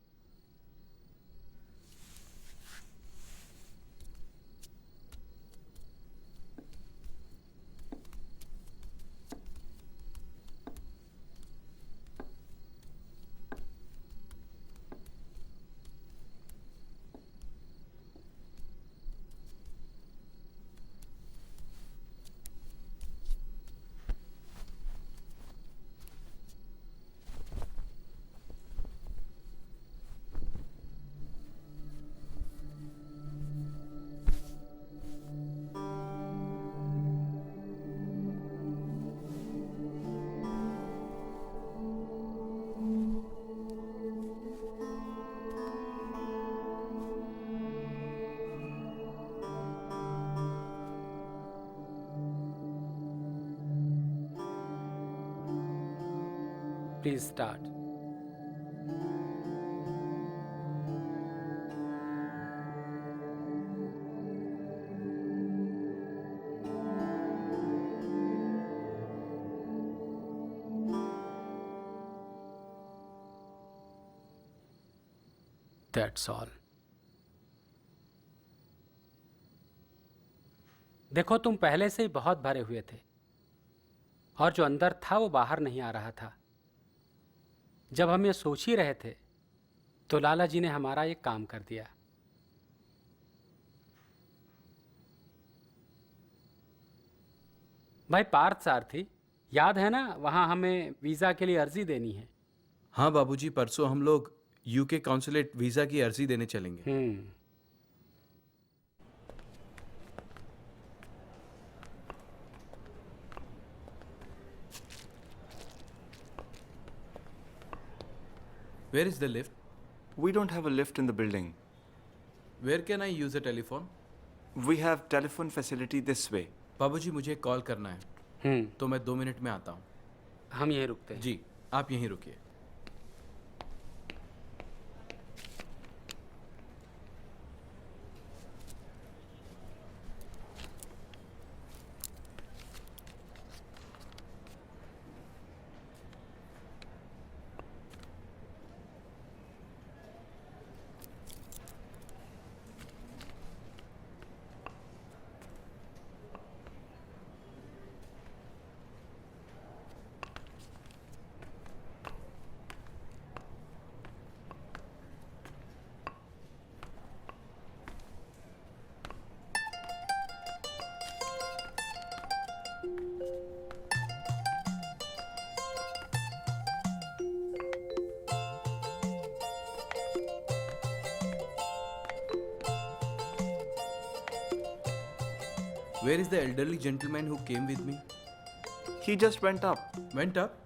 Please start. That's all. देखो, तुम पहले से ही बहुत भरे हुए थे और जो अंदर था वो बाहर नहीं आ रहा था। जब हम ये सोच ही रहे थे तो लाला जी ने हमारा ये काम कर दिया। भाई पार्थ सारथी, याद है ना, वहाँ हमें वीज़ा के लिए अर्जी देनी है। हाँ बाबूजी, परसों हम लोग यूके कॉन्सुलेट वीज़ा की अर्जी देने चलेंगे। Where is the lift? We don't have a lift in the building. Where can I use a telephone? We have telephone facility this way. बाबूजी, मुझे कॉल करना है, तो मैं 2 मिनट में आता हूँ। हम यहीं रुकते हैं। जी, आप यहीं रुकिए। Where is the elderly gentleman who came with me? He just went up. Went up?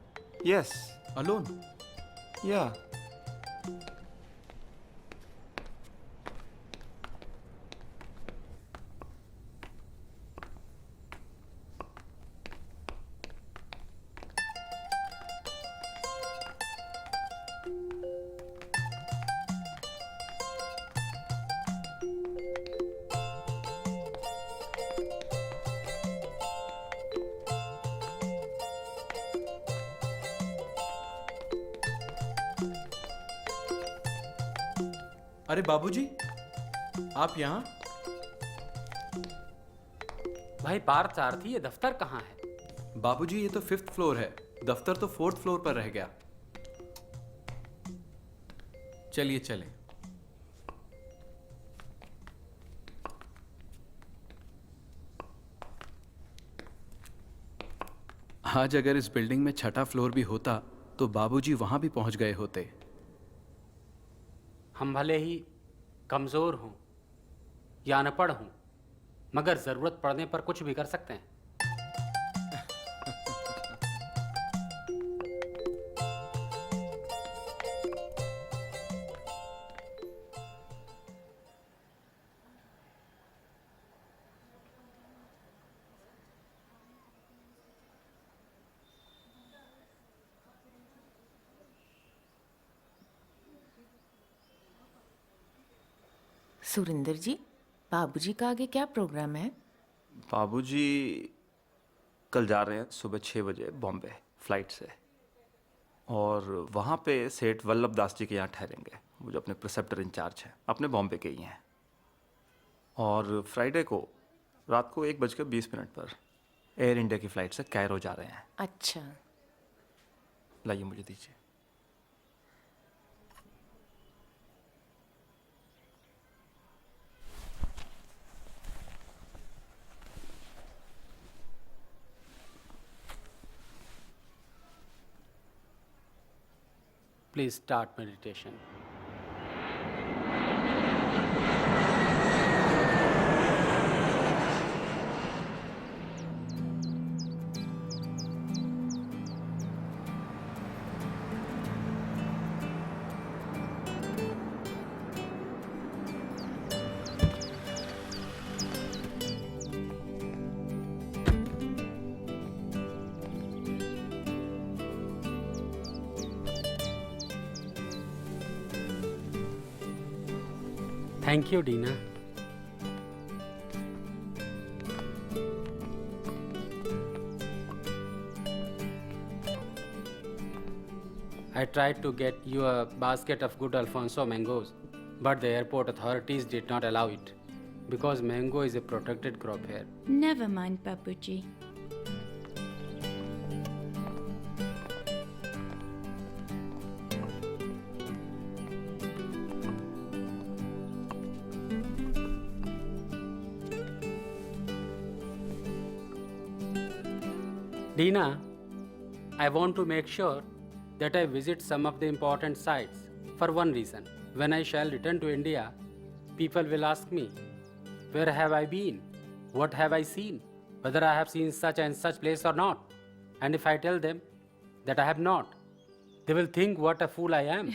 Yes. Alone? Yeah. अरे बाबूजी, आप यहाँ? भाई पार्थसारथी, ये दफ्तर कहाँ है? बाबूजी, ये तो 5th फ्लोर है। दफ्तर तो 4th फ्लोर पर रह गया। चलिए चलें। आज अगर इस बिल्डिंग में 6ठा फ्लोर भी होता तो बाबूजी वहां भी पहुंच गए होते। हम भले ही कमज़ोर हों या अनपढ़ हों, मगर ज़रूरत पड़ने पर कुछ भी कर सकते हैं। सुरिंदर जी, बाबूजी का आगे क्या प्रोग्राम है? बाबूजी कल जा रहे हैं सुबह 6 बजे बॉम्बे फ्लाइट से, और वहाँ पे सेठ वल्लभ दास जी के यहाँ ठहरेंगे। वो जो अपने प्रिसेप्टर इंचार्ज हैं, अपने बॉम्बे के ही हैं। और फ्राइडे को रात को 1:20 पर एयर इंडिया की फ़्लाइट से कायरो जा रहे हैं। अच्छा। लाइए मुझे दीजिए। Please start meditation. Thank you, Dina. I tried to get you a basket of good Alfonso mangoes, but the airport authorities did not allow it because mango is a protected crop here. Never mind, Babuji. Dina, I want to make sure that I visit some of the important sites for one reason. When I shall return to India, people will ask me, where have I been? What have I seen? Whether I have seen such and such place or not. And if I tell them that I have not, they will think what a fool I am.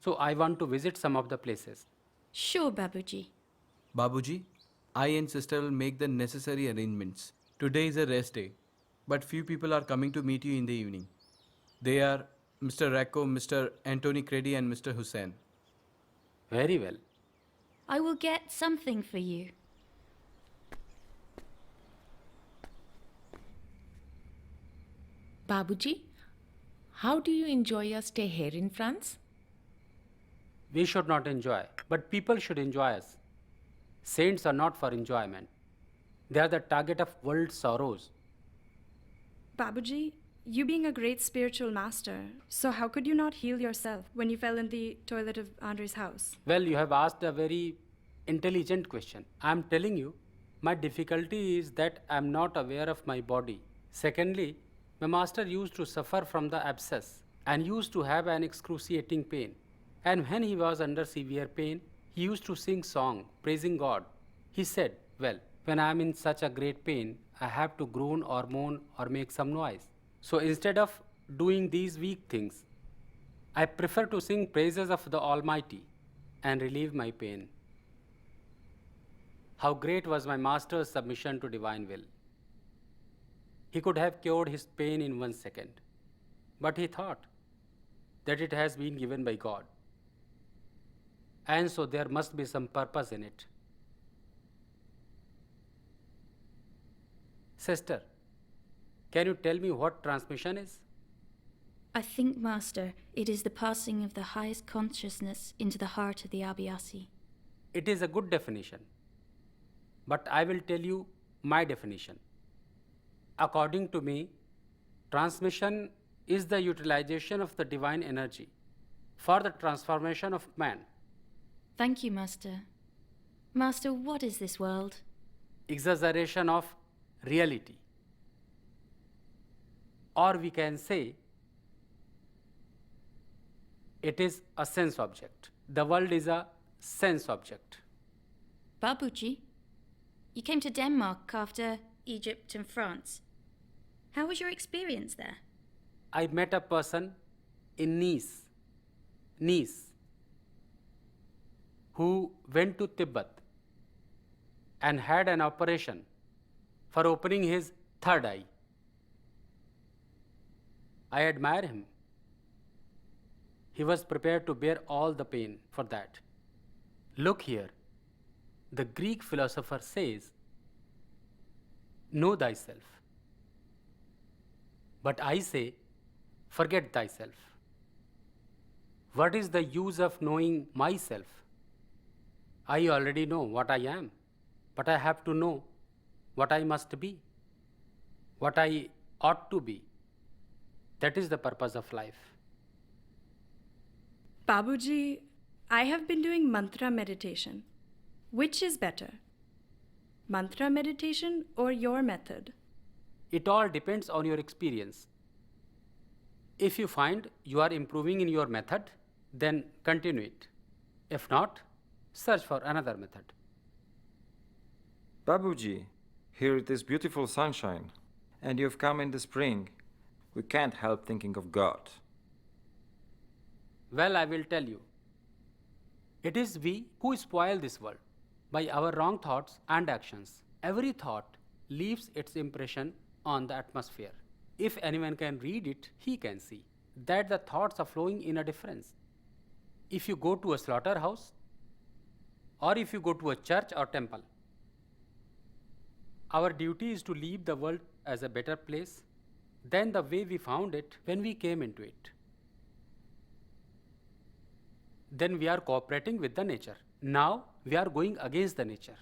So I want to visit some of the places. Sure, Babuji. Babuji, I and sister will make the necessary arrangements. Today is a rest day, but few people are coming to meet you in the evening. They are Mr. Racco, Mr. Anthony Credy and Mr. Hussain. Very well. I will get something for you. Babuji, how do you enjoy your stay here in France? We should not enjoy, but people should enjoy us. Saints are not for enjoyment. They are the target of world sorrows. Babuji, you being a great spiritual master, so how could you not heal yourself when you fell in the toilet of Andre's house? Well, you have asked a very intelligent question. I am telling you, my difficulty is that I am not aware of my body. Secondly, my master used to suffer from the abscess and used to have an excruciating pain. And when he was under severe pain, he used to sing song praising God. He said, well, When I am in such a great pain, I have to groan or moan or make some noise. So instead of doing these weak things, I prefer to sing praises of the Almighty and relieve my pain. How great was my master's submission to divine will. He could have cured his pain in 1 second, but he thought that it has been given by God. And so there must be some purpose in it. Sister, can you tell me what transmission is? I think, Master, it is the passing of the highest consciousness into the heart of the Abhyasi. It is a good definition, but I will tell you my definition. According to me, transmission is the utilization of the divine energy for the transformation of man. Thank you, Master. Master, what is this world? Exaggeration of reality. Or we can say, it is a sense object. The world is a sense object. Babuji, you came to Denmark after Egypt and France. How was your experience there? I met a person in Nice, who went to Tibet and had an operation for opening his third eye. I admire him. He was prepared to bear all the pain for that. Look here, the Greek philosopher says, know thyself. But I say, forget thyself. What is the use of knowing myself? I already know what I am, but I have to know what I must be, what I ought to be. That is the purpose of life. Babuji, I have been doing mantra meditation. Which is better? Mantra meditation or your method? It all depends on your experience. If you find you are improving in your method, then continue it. If not, search for another method. Babuji, here it is beautiful sunshine, and you've come in the spring. We can't help thinking of God. Well, I will tell you. It is we who spoil this world by our wrong thoughts and actions. Every thought leaves its impression on the atmosphere. If anyone can read it, he can see that the thoughts are flowing in a difference. If you go to a slaughterhouse, or if you go to a church or temple, our duty is to leave the world as a better place than the way we found it when we came into it. Then we are cooperating with the nature. Now we are going against the nature.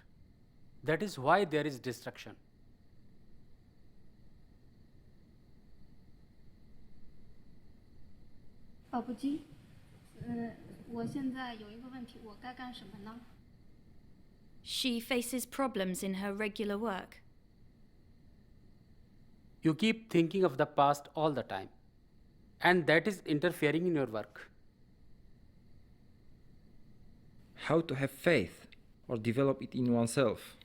That is why there is destruction. Babuji, 我现在有一个问题，我该干什么呢？ She faces problems in her regular work. You keep thinking of the past all the time, and that is interfering in your work. How to have faith or develop it in oneself?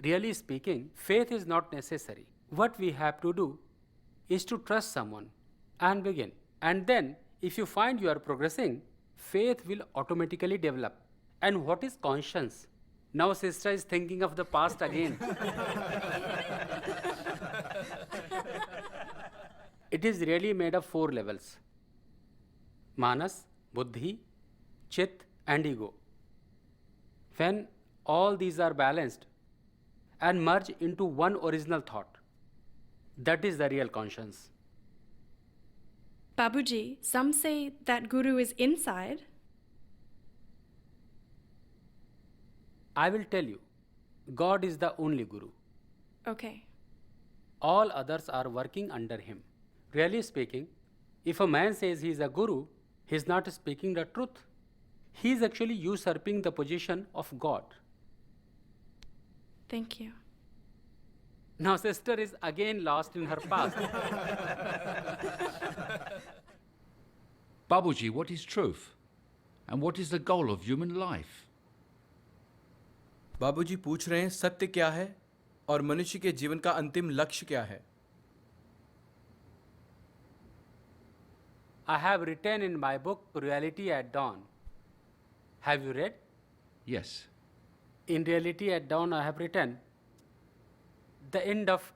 Really speaking, faith is not necessary. What we have to do is to trust someone and begin. And then, if you find you are progressing, faith will automatically develop. And what is conscience? Now sister is thinking of the past again. It is really made of 4 levels: Manas, Buddhi, Chit and Ego. When all these are balanced and merge into one original thought, that is the real conscience. Babuji, some say that Guru is inside. I will tell you, God is the only Guru. Okay. All others are working under him. Really speaking, if a man says he is a Guru, he is not speaking the truth. He is actually usurping the position of God. Thank you. Now sister is again lost in her past. Babuji, what is truth? And what is the goal of human life? बाबूजी पूछ रहे हैं सत्य क्या है और मनुष्य के जीवन का अंतिम लक्ष्य क्या है। I have written in my book Reality at Dawn. Have you read? Yes. In Reality at Dawn, I have written the end of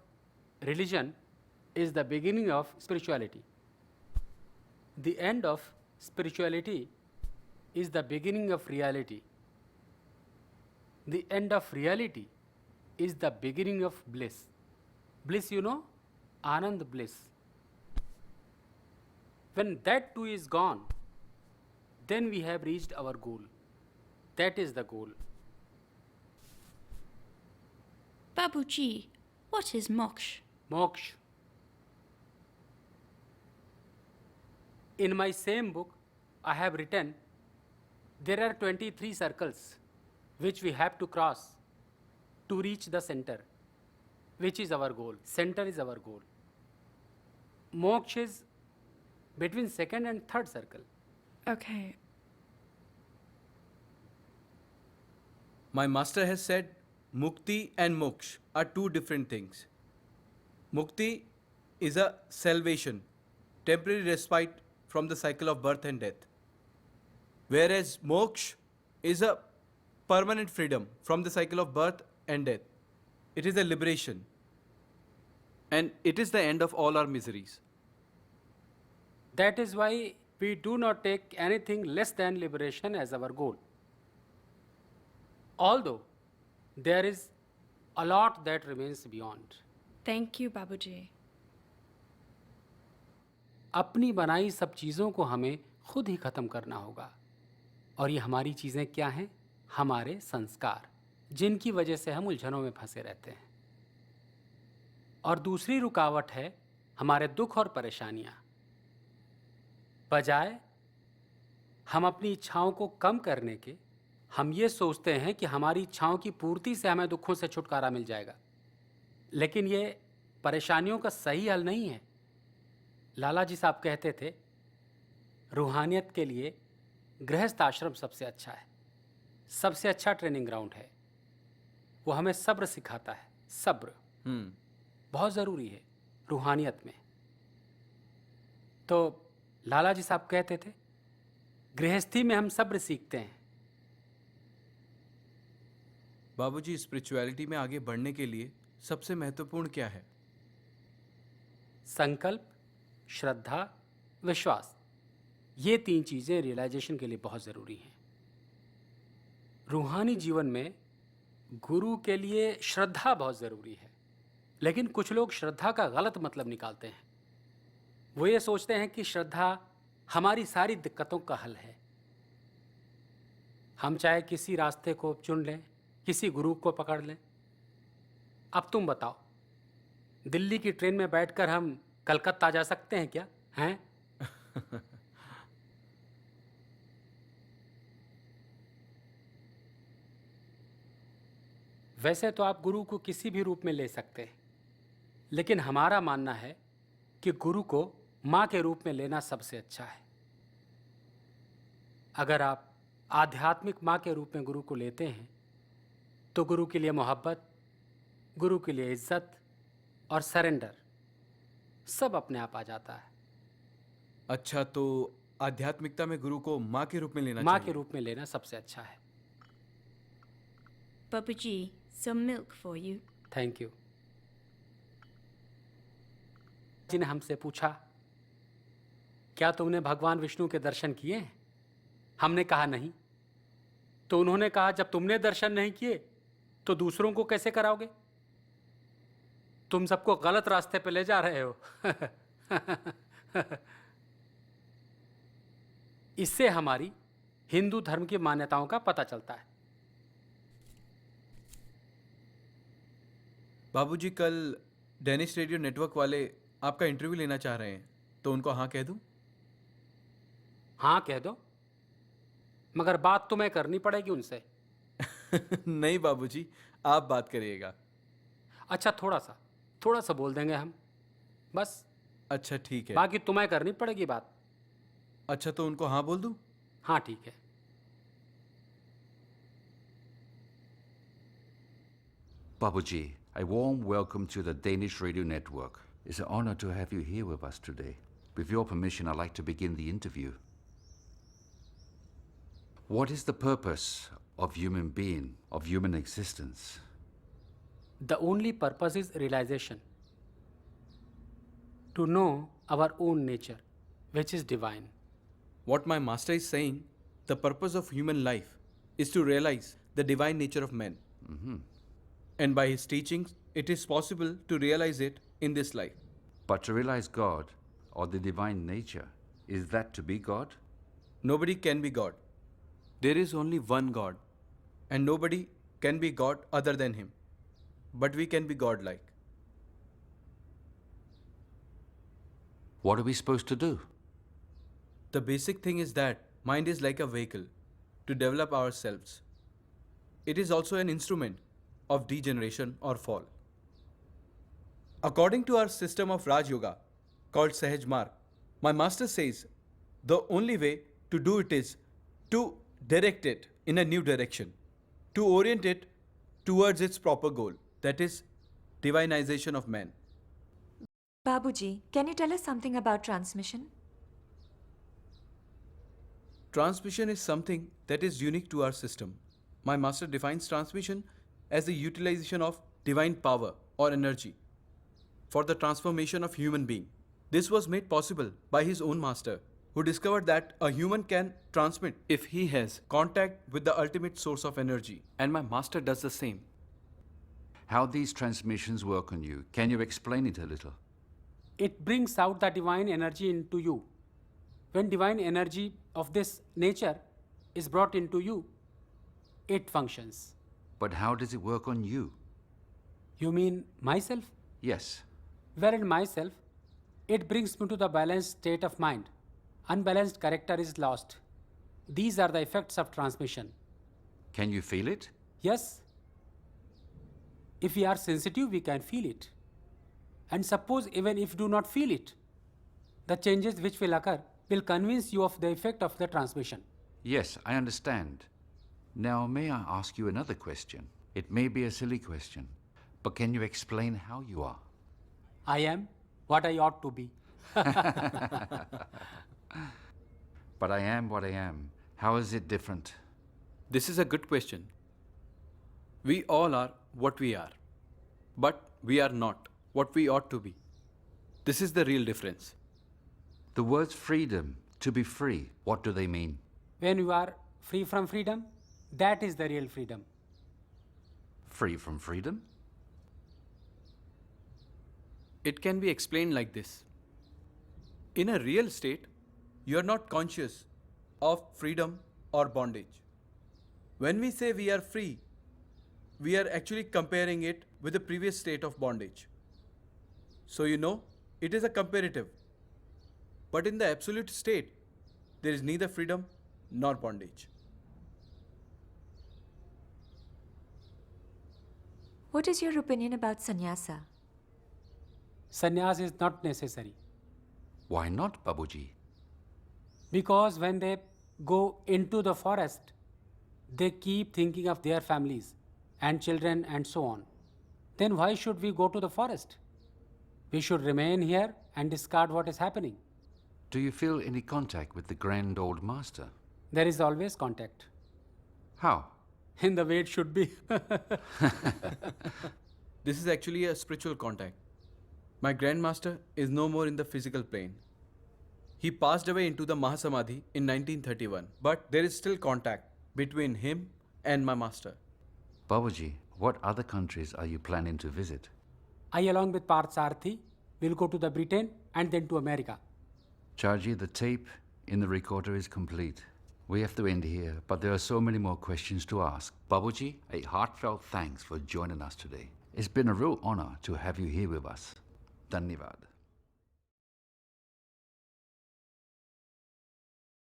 religion is the beginning of spirituality. The end of spirituality is the beginning of reality. The end of reality is the beginning of bliss. Bliss, you know, Anand bliss. When that too is gone, then we have reached our goal. That is the goal. Babuji, what is moksha? Moksha. In my same book, I have written there are 23 circles which we have to cross to reach the center, which is our goal. Center is our goal. Moksha is between second and third circle. Okay. My master has said mukti and moksha are two different things. Mukti is a salvation, temporary respite from the cycle of birth and death. Whereas moksha is a permanent freedom from the cycle of birth and death. It is a liberation. And it is the end of all our miseries. That is why we do not take anything less than liberation as our goal. Although there is a lot that remains beyond. Thank you, Babuji. अपनी बनाई सब चीज़ों को हमें खुद ही ख़त्म करना होगा। और ये हमारी चीज़ें क्या हैं? हमारे संस्कार, जिनकी वजह से हम उलझनों में फंसे रहते हैं। और दूसरी रुकावट है हमारे दुख और परेशानियां। बजाय हम अपनी इच्छाओं को कम करने के, हम ये सोचते हैं कि हमारी इच्छाओं की पूर्ति से हमें दुखों से छुटकारा मिल जाएगा। लेकिन ये परेशानियों का सही हल नहीं है। लाला जी साहब कहते थे, रूहानियत के लिए गृहस्थ आश्रम सबसे अच्छा है, सबसे अच्छा ट्रेनिंग ग्राउंड है। वो हमें सब्र सिखाता है। सब्र बहुत ज़रूरी है रूहानियत में। तो लाला जी साहब कहते थे, गृहस्थी में हम सब्र सीखते हैं। बाबूजी, स्पिरिचुअलिटी में आगे बढ़ने के लिए सबसे महत्वपूर्ण क्या है? संकल्प, श्रद्धा, विश्वास। ये तीन चीज़ें रियलाइजेशन के लिए बहुत ज़रूरी हैं। रूहानी जीवन में गुरु के लिए श्रद्धा बहुत ज़रूरी है, लेकिन कुछ लोग श्रद्धा का गलत मतलब निकालते हैं। वो ये सोचते हैं कि श्रद्धा हमारी सारी दिक्कतों का हल है। हम चाहे किसी रास्ते को चुन लें, किसी गुरु को पकड़ लें। अब तुम बताओ, दिल्ली की ट्रेन में बैठकर हम कलकत्ता जा सकते हैं क्या? हैं? वैसे तो आप गुरु को किसी भी रूप में ले सकते हैं, लेकिन हमारा मानना है कि गुरु को माँ के रूप में लेना सबसे अच्छा है। अगर आप आध्यात्मिक माँ के रूप में गुरु को लेते हैं तो गुरु के लिए मोहब्बत, गुरु के लिए इज्जत और सरेंडर सब अपने आप आ जाता है। अच्छा, तो आध्यात्मिकता में गुरु को माँ के रूप में लेना माँ चाहिए। के रूप में लेना सबसे अच्छा है। Babuji, some milk for you. Thank you. Ji ने हमसे पूछा, क्या तुमने भगवान विष्णु के दर्शन किए हैं? हमने कहा नहीं। तो उन्होंने कहा, जब तुमने दर्शन नहीं किए तो दूसरों को कैसे कराओगे? तुम सबको गलत रास्ते पे ले जा रहे हो। इससे हमारी हिंदू धर्म की मान्यताओं का पता चलता है। बाबूजी, कल डेनिश रेडियो नेटवर्क वाले आपका इंटरव्यू लेना चाह रहे हैं, तो उनको हाँ कह दूं? हाँ कह दो, मगर बात तुम्हें करनी पड़ेगी उनसे। नहीं बाबूजी, आप बात करिएगा। अच्छा, थोड़ा सा बोल देंगे हम, बस। अच्छा ठीक है। बाकी तुम्हें करनी पड़ेगी बात। अच्छा, तो उनको हाँ बोल दूं? हाँ ठीक है। Babuji, a warm welcome to the Danish Radio Network. It's an honor to have you here with us today. With your permission, I'd like to begin the interview. What is the purpose of human being, of human existence? The only purpose is realization. To know our own nature, which is divine. What my master is saying, the purpose of human life is to realize the divine nature of man. And by his teachings, it is possible to realize it in this life. But to realize God, or the divine nature, is that to be God? Nobody can be God. There is only one God, and nobody can be God other than him. But we can be God-like. What are we supposed to do? The basic thing is that mind is like a vehicle to develop ourselves. It is also an instrument of degeneration or fall. According to our system of Raj Yoga, called Sahaj Marg, my master says the only way to do it is to direct it in a new direction, to orient it towards its proper goal, that is, divinization of man. Babuji, can you tell us something about transmission? Transmission is something that is unique to our system. My master defines transmission as the utilization of divine power or energy for the transformation of human being. This was made possible by his own master, who discovered that a human can transmit if he has contact with the ultimate source of energy. And my master does the same. How these transmissions work on you, can you explain it a little? It brings out the divine energy into you. When divine energy of this nature is brought into you, it functions. But how does it work on you? You mean myself? Yes. Wherein myself, it brings me to the balanced state of mind. Unbalanced character is lost. These are the effects of transmission. Can you feel it? Yes. If we are sensitive, we can feel it. And suppose even if do not feel it, the changes which will occur will convince you of the effect of the transmission. Yes, I understand. Now, may I ask you another question? It may be a silly question, but can you explain how you are? I am what I ought to be. But I am what I am. How is it different? This is a good question. We all are what we are, but we are not what we ought to be. This is the real difference. The words freedom, to be free, what do they mean? When you are free from freedom, that is the real freedom. Free from freedom? It can be explained like this. In a real state, you are not conscious of freedom or bondage. When we say we are free, we are actually comparing it with the previous state of bondage. So you know, it is a comparative. But in the absolute state, there is neither freedom nor bondage. What is your opinion about sannyasa? Sannyas is not necessary. Why not, Babuji? Because when they go into the forest, they keep thinking of their families and children and so on. Then why should we go to the forest? We should remain here and discard what is happening. Do you feel any contact with the grand old master? There is always contact. How? In the way it should be. This is actually a spiritual contact. My grandmaster is no more in the physical plane. He passed away into the Mahasamadhi in 1931, but there is still contact between him and my master. Babuji, what other countries are you planning to visit? I, along with Parth Sarthi, will go to the Britain and then to America. Charji, the tape in the recorder is complete. We have to end here, but there are so many more questions to ask. Babuji, a heartfelt thanks for joining us today. It's been a real honor to have you here with us. Dhanyavad.